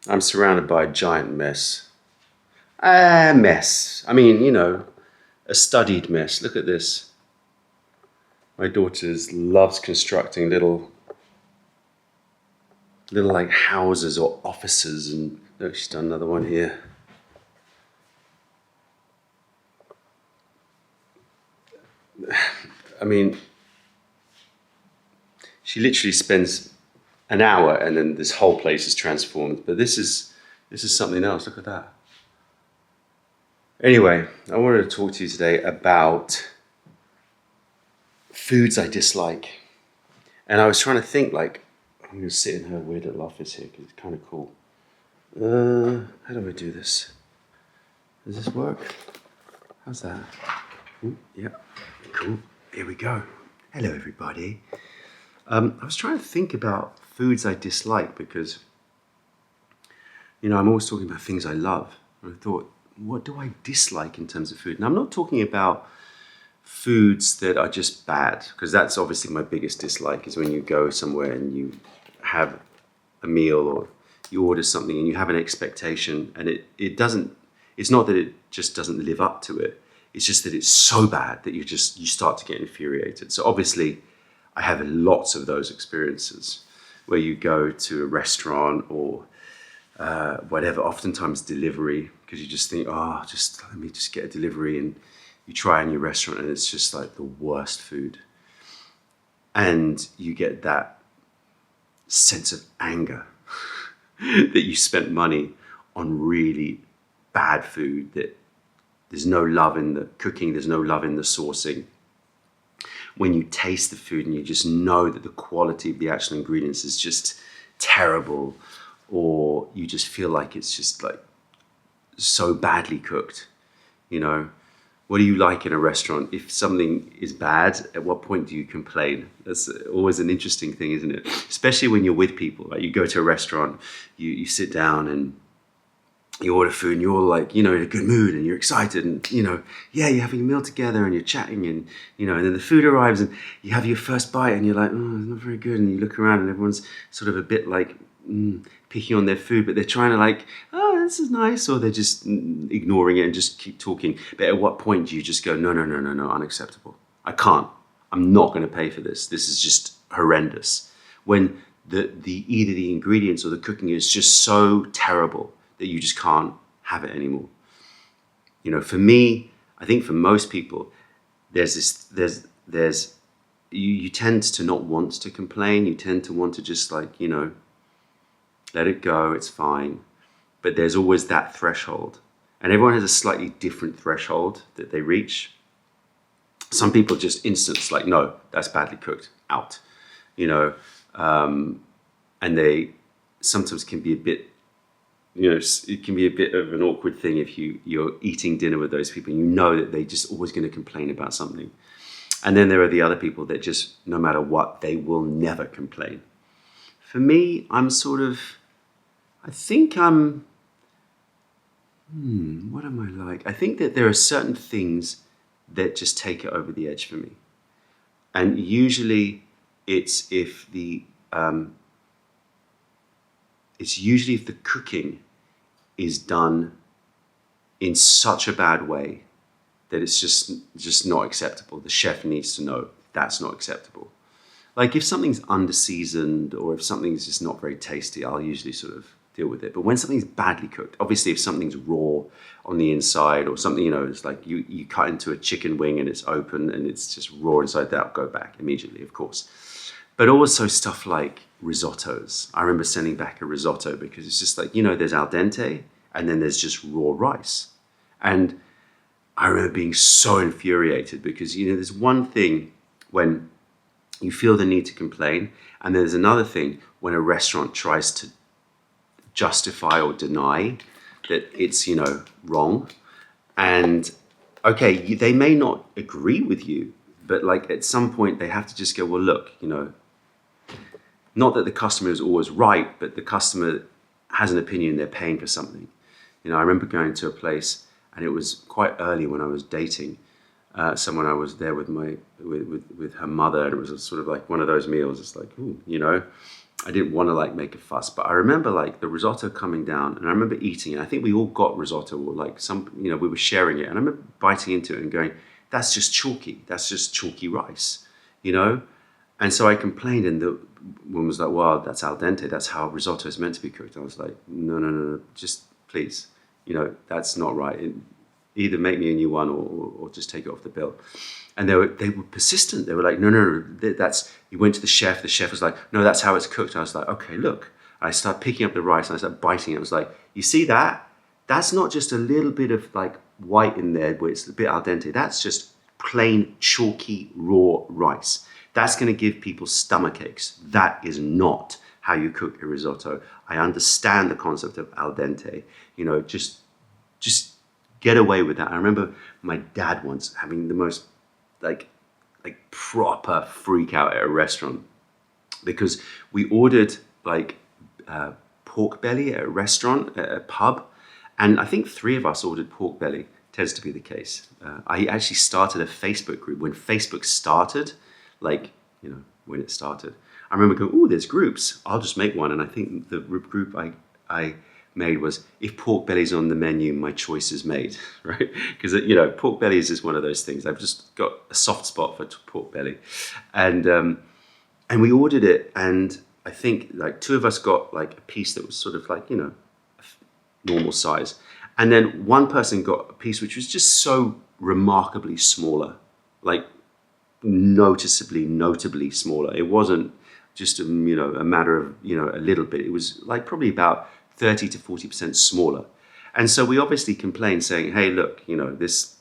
I'm surrounded by a giant mess. A mess. I mean, you know, a studied mess. Look at this. My daughter loves constructing little like houses or offices, and look, she's done another one here. I mean, she literally spends an hour and then this whole place is transformed. But this is something else. Look at that. Anyway, I wanted to talk to you today about foods I dislike. And I was trying to think, like, I'm going to sit in her weird little office here because it's kind of cool. How do I do this? Does this work? How's that? Yeah, cool. Here we go. Hello, everybody. I was trying to think about foods I dislike because, you know, I'm always talking about things I love. And I thought, what do I dislike in terms of food? And I'm not talking about foods that are just bad, because that's obviously my biggest dislike, is when you go somewhere and you have a meal or you order something and you have an expectation and it doesn't, it's not that it just doesn't live up to it. It's just that it's so bad that you start to get infuriated. So obviously I have lots of those experiences where you go to a restaurant or whatever, oftentimes delivery, because you just think, oh, just let me just get a delivery, and you try in your restaurant and it's just like the worst food. And you get that sense of anger that you spent money on really bad food, that there's no love in the cooking, there's no love in the sourcing. When you taste the food and you just know that the quality of the actual ingredients is just terrible, or you just feel like it's just like so badly cooked, you know. What do you like in a restaurant? If something is bad, at what point do you complain? That's always an interesting thing, isn't it? Especially when you're with people, right? You go to a restaurant, you sit down and you order food and you're all like, you know, in a good mood and you're excited and, you know, yeah, you're having a meal together and you're chatting and, you know, and then the food arrives and you have your first bite and you're like, oh, it's not very good. And you look around and everyone's sort of a bit like picking on their food, but they're trying to like, oh, this is nice. Or they're just ignoring it and just keep talking. But at what point do you just go, no, unacceptable. I can't. I'm not going to pay for this. This is just horrendous. When the either the ingredients or the cooking is just so terrible that you just can't have it anymore. You know, for me, I think for most people, you tend to not want to complain. You tend to want to just like, you know, let it go, it's fine. But there's always that threshold. And everyone has a slightly different threshold that they reach. Some people just instance like, no, that's badly cooked, out. You know, and they sometimes can be a bit, you know, it can be a bit of an awkward thing if you're eating dinner with those people and you know that they're just always going to complain about something. And then there are the other people that just, no matter what, they will never complain. For me, I'm sort of, I think I'm, what am I like? I think that there are certain things that just take it over the edge for me. And usually it's if the cooking is done in such a bad way that it's just not acceptable. The chef needs to know that's not acceptable. Like if something's under-seasoned or if something's just not very tasty, I'll usually sort of deal with it. But when something's badly cooked, obviously if something's raw on the inside or something, you know, it's like you cut into a chicken wing and it's open and it's just raw inside, that'll go back immediately, of course. But also stuff like risottos. I remember sending back a risotto because it's just like, you know, there's al dente and then there's just raw rice. And I remember being so infuriated because, you know, there's one thing when you feel the need to complain, and there's another thing when a restaurant tries to justify or deny that it's, you know, wrong. And okay, they may not agree with you, but like at some point they have to just go, well, look, you know, not that the customer is always right, but the customer has an opinion, they're paying for something. You know, I remember going to a place and it was quite early when I was dating someone. I was there with with her mother, and it was sort of like one of those meals. It's like, ooh, you know, I didn't want to like make a fuss, but I remember like the risotto coming down, and I remember eating it. I think we all got risotto, or like some, you know, we were sharing it, and I remember biting into it and going, "That's just chalky. That's just chalky rice," you know. And so I complained, and the woman was like, "Well, that's al dente. That's how risotto is meant to be cooked." I was like, "No, no, no, no. Just please, you know, that's not right. Either make me a new one, or just take it off the bill." And they were persistent. They were like, "No, no, no. That's." You went to the chef. The chef was like, "No, that's how it's cooked." I was like, "Okay, look." I started picking up the rice and I started biting it. I was like, "You see that? That's not just a little bit of like white in there where it's a bit al dente. That's just plain chalky raw rice. That's going to give people stomach aches. That is not how you cook a risotto. I understand the concept of al dente. You know, just get away with that." I remember my dad once having the most like proper freak out at a restaurant because we ordered like pork belly at a restaurant, at a pub, and I think 3 of us ordered pork belly. Tends to be the case. I actually started a Facebook group when Facebook started, like, you know, when it started. I remember going, "Oh, there's groups. I'll just make one." And I think the group I made was, "If pork belly's on the menu, my choice is made," right? Because, you know, pork belly is just one of those things. I've just got a soft spot for pork belly, and we ordered it, and I think like 2 of us got like a piece that was sort of like, you know, normal size, and then one person got a piece which was just so remarkably smaller, like notably smaller. It wasn't just you know, a matter of, you know, a little bit. It was like probably about 30 to 40% smaller. And so we obviously complained, saying, "Hey, look, you know, this,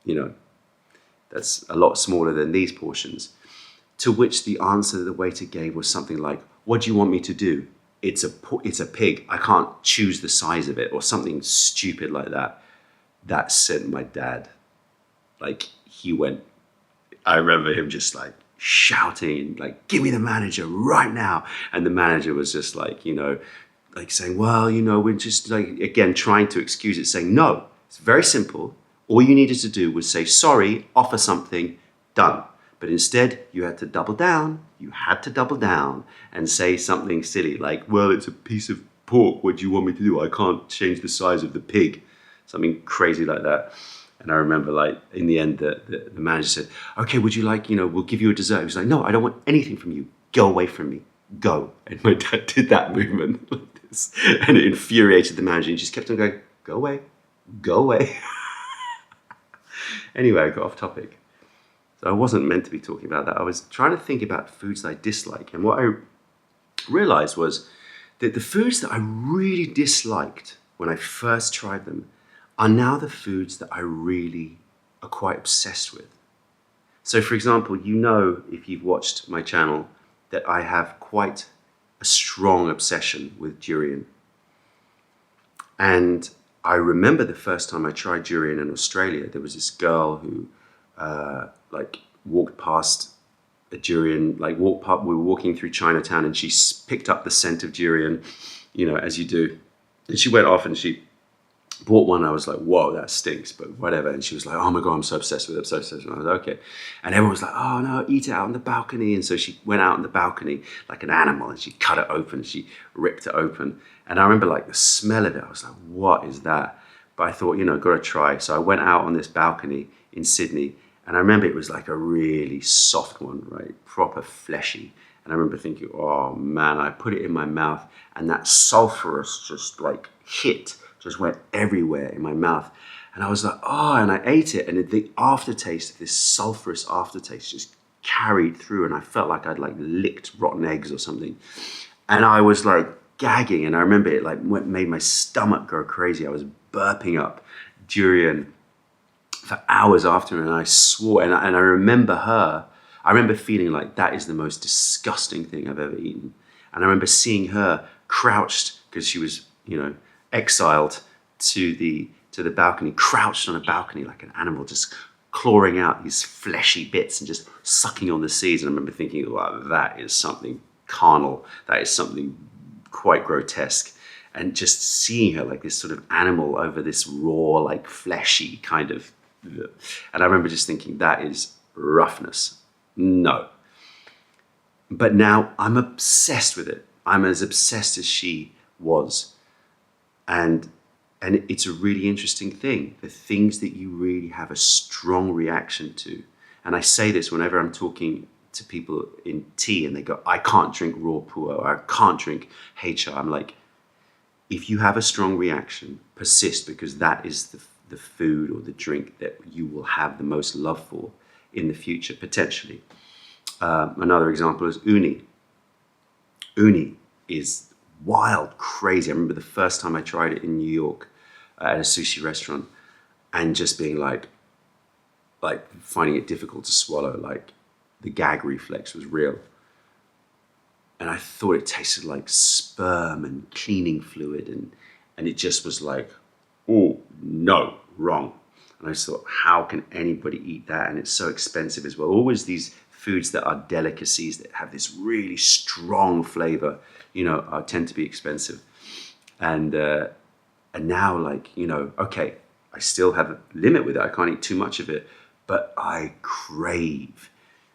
you know, that's a lot smaller than these portions." To which the answer that the waiter gave was something like, "What do you want me to do? It's a pig. I can't choose the size of it," or something stupid like that. That sent my dad, like, he went, I remember him just like shouting, like, "Give me the manager right now." And the manager was just like, you know, like saying, "Well, you know, we're just like," again, trying to excuse it, saying, "No, it's very simple. All you needed to do was say sorry, offer something, done." But instead, you had to double down. You had to double down and say something silly like, "Well, it's a piece of pork. What do you want me to do? I can't change the size of the pig." Something crazy like that. And I remember, like, in the end, the manager said, "Okay, would you like, you know, we'll give you a dessert." He was like, "No, I don't want anything from you. Go away from me. Go." And my dad did that movement like this. And it infuriated the manager. He just kept on going, "Go away. Go away." Anyway, I got off topic. So I wasn't meant to be talking about that. I was trying to think about foods that I dislike. And what I realized was that the foods that I really disliked when I first tried them are now the foods that I really are quite obsessed with. So, for example, you know, if you've watched my channel, that I have quite a strong obsession with durian. And I remember the first time I tried durian in Australia, there was this girl who like walked past a durian, like we were walking through Chinatown, and she picked up the scent of durian, you know, as you do. And she went off and she bought one. I was like, "Whoa, that stinks," but whatever. And she was like, "Oh my God, I'm so obsessed with it. I'm so obsessed with it." I was like, "Okay." And everyone was like, "Oh no, eat it out on the balcony." And so she went out on the balcony like an animal, and she cut it open, and she ripped it open. And I remember like the smell of it. I was like, "What is that?" But I thought, you know, got to try. So I went out on this balcony in Sydney, and I remember it was like a really soft one, right? Proper fleshy. And I remember thinking, "Oh man," I put it in my mouth, and that sulfurous just like hit just went everywhere in my mouth. And I was like, "Oh," and I ate it, and the aftertaste, this sulfurous aftertaste just carried through, and I felt like I'd like licked rotten eggs or something. And I was like gagging, and I remember it like made my stomach go crazy. I was burping up durian for hours after, and I swore, and I remember I remember feeling like that is the most disgusting thing I've ever eaten. And I remember seeing her crouched, because she was, you know, exiled to the balcony, crouched on a balcony like an animal, just clawing out these fleshy bits and just sucking on the seeds. And I remember thinking, "Wow, that is something carnal. That is something quite grotesque." And just seeing her like this sort of animal over this raw, like fleshy kind of, and I remember just thinking, that is roughness. No. But now I'm obsessed with it. I'm as obsessed as she was. And it's a really interesting thing, the things that you really have a strong reaction to. And I say this whenever I'm talking to people in tea and they go, I can't drink raw pu'er, or I can't drink HR. I'm like, if you have a strong reaction, persist, because that is the food or the drink that you will have the most love for in the future, potentially. Another example is uni. Uni is wild, crazy. I remember the first time I tried it in New York at a sushi restaurant and just being like finding it difficult to swallow, like the gag reflex was real. And I thought it tasted like sperm and cleaning fluid, and it just was like, oh, no, wrong. And I just thought, how can anybody eat that? And it's so expensive as well. Always these foods that are delicacies that have this really strong flavor, tend to be expensive. And now, like, okay, I still have a limit with it. I can't eat too much of it, but I crave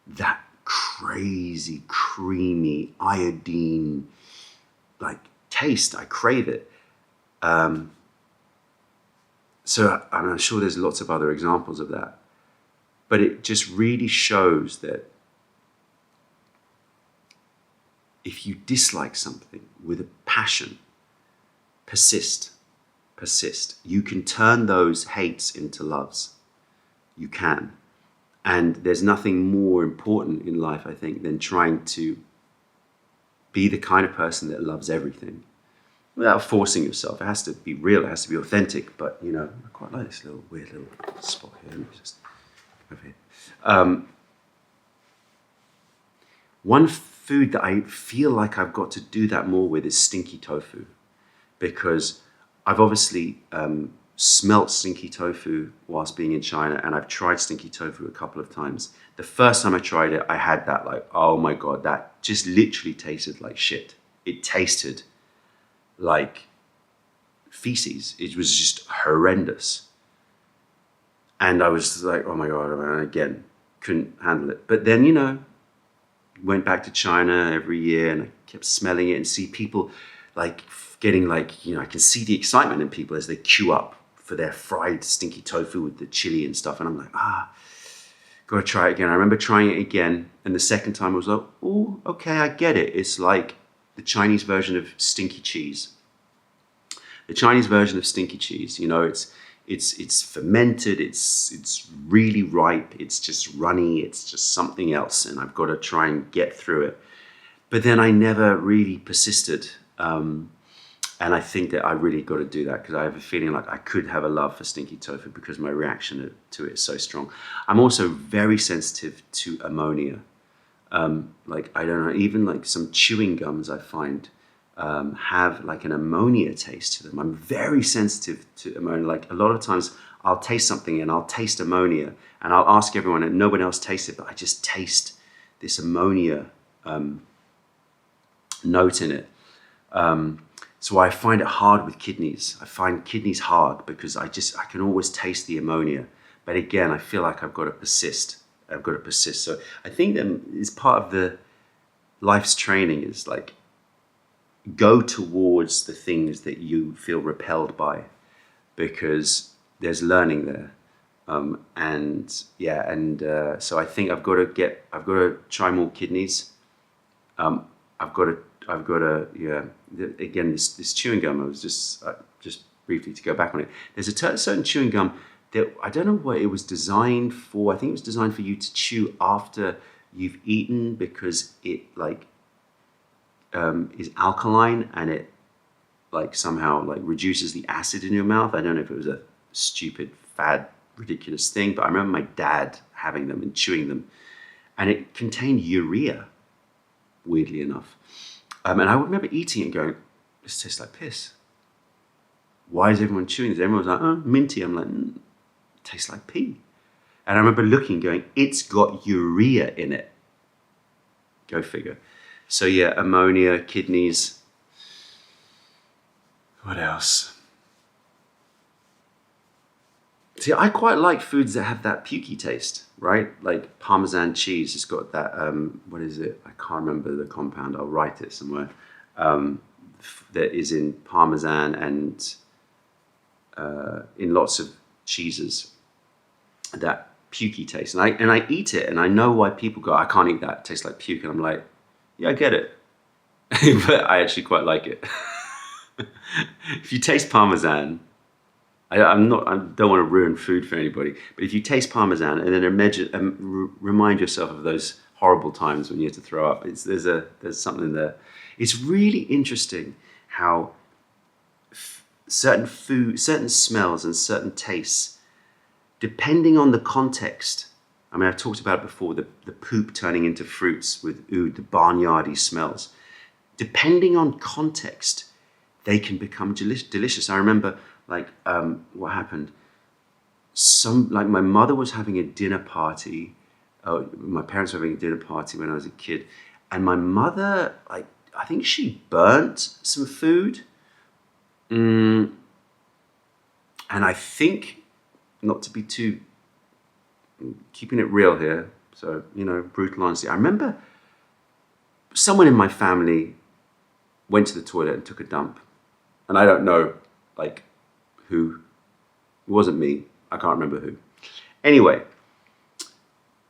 that crazy, creamy, iodine, like, taste. I crave it. So I'm sure there's lots of other examples of that. But it just really shows that if you dislike something with a passion, persist. You can turn those hates into loves. You can. And there's nothing more important in life, I think, than trying to be the kind of person that loves everything without forcing yourself. It has to be real, it has to be authentic. But, I quite like this weird little spot here. Let me just over here. One food that I feel like I've got to do that more with is stinky tofu, because I've obviously smelt stinky tofu whilst being in China, and I've tried stinky tofu a couple of times. The first time I tried it, I had that like, oh my God, that just literally tasted like shit. It tasted like feces. It was just horrendous. And I was like, oh my God, and again, couldn't handle it. But then, went back to China every year and I kept smelling it and see people like getting like, I can see the excitement in people as they queue up for their fried stinky tofu with the chili and stuff. And I'm like, gotta try it again. I remember trying it again. And the second time I was like, oh, okay, I get it. It's like the Chinese version of stinky cheese. The Chinese version of stinky cheese, it's fermented, it's really ripe, it's just runny, it's just something else, and I've got to try and get through it. But then I never really persisted, and I think that I really got to do that, because I have a feeling like I could have a love for stinky tofu because my reaction to it is so strong. I'm also very sensitive to ammonia. Like, I don't know, even like some chewing gums I find have like an ammonia taste to them. I'm very sensitive to ammonia. Like, a lot of times I'll taste something and I'll taste ammonia and I'll ask everyone and nobody else tastes it, but I just taste this ammonia note in it. So I find it hard with kidneys. I find kidneys hard because I can always taste the ammonia. But again, I feel like I've got to persist. So I think that is part of the life's training, is like, go towards the things that you feel repelled by, because there's learning there. So I think I've got to try more kidneys. I've got to, again, this chewing gum, I was just briefly to go back on it. There's a certain chewing gum that I don't know what it was designed for. I think it was designed for you to chew after you've eaten, because it like is alkaline and it like somehow like reduces the acid in your mouth. I don't know if it was a stupid, fad, ridiculous thing, but I remember my dad having them and chewing them, and it contained urea, weirdly enough. And I remember eating it and going, this tastes like piss. Why is everyone chewing this? Everyone was like, oh, minty. I'm like, it tastes like pee. And I remember looking, going, it's got urea in it. Go figure. So yeah, ammonia, kidneys. What else? See, I quite like foods that have that pukey taste, right? Like Parmesan cheese, it's got that, what is it? I can't remember the compound, I'll write it somewhere. that is in Parmesan and in lots of cheeses, that pukey taste. And I eat it, and I know why people go, I can't eat that, it tastes like puke. And I'm like, yeah, I get it. But I actually quite like it. If you taste Parmesan, I don't want to ruin food for anybody, but if you taste Parmesan and then remind yourself of those horrible times when you had to throw up, there's something there. It's really interesting how certain smells and certain tastes, depending on the context. I mean, I've talked about it before, the poop turning into fruits with oud, the barnyardy smells. Depending on context, they can become delicious. I remember, like, what happened? My mother was having a dinner party. My parents were having a dinner party when I was a kid, and my mother, like, I think she burnt some food. And I think, not to be too, keeping it real here, so, brutal honesty, I remember someone in my family went to the toilet and took a dump. And I don't know, like, who. It wasn't me. I can't remember who. Anyway,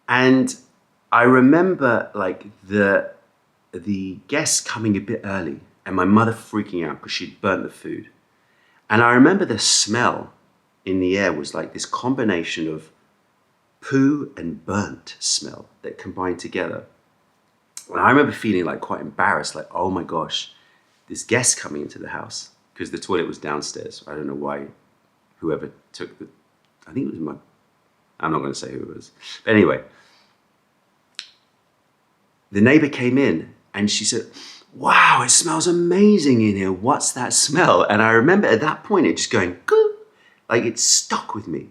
and I remember, like, the guests coming a bit early and my mother freaking out because she'd burnt the food. And I remember the smell in the air was like this combination of poo and burnt smell that combined together. And I remember feeling like quite embarrassed, like, oh my gosh, this guest coming into the house, because the toilet was downstairs. I don't know why whoever took I think it was I'm not going to say who it was. But anyway, the neighbor came in and she said, wow, it smells amazing in here. What's that smell? And I remember at that point it just going, goo, like it stuck with me.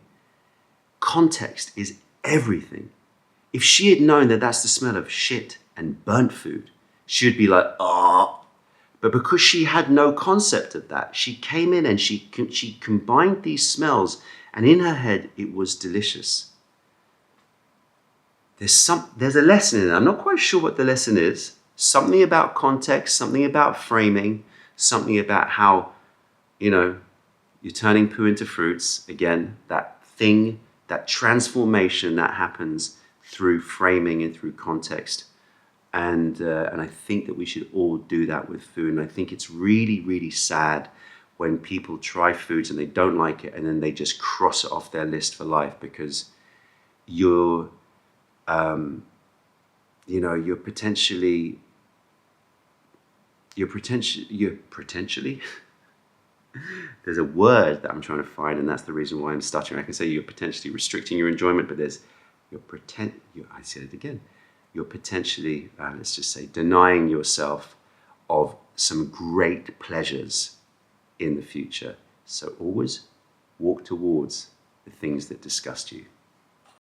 Context is everything. If she had known that that's the smell of shit and burnt food, she would be like, oh. But because she had no concept of that, she came in and she combined these smells, and in her head, it was delicious. There's a lesson in it. I'm not quite sure what the lesson is. Something about context, something about framing, something about how, you're turning poo into fruits. Again, that thing, that transformation that happens through framing and through context. And I think that we should all do that with food. And I think it's really, really sad when people try foods and they don't like it and then they just cross it off their list for life because you're potentially there's a word that I'm trying to find, and that's the reason why I'm stuttering. I can say you're potentially restricting your enjoyment, but I said it again. You're potentially, let's just say, denying yourself of some great pleasures in the future. So always walk towards the things that disgust you.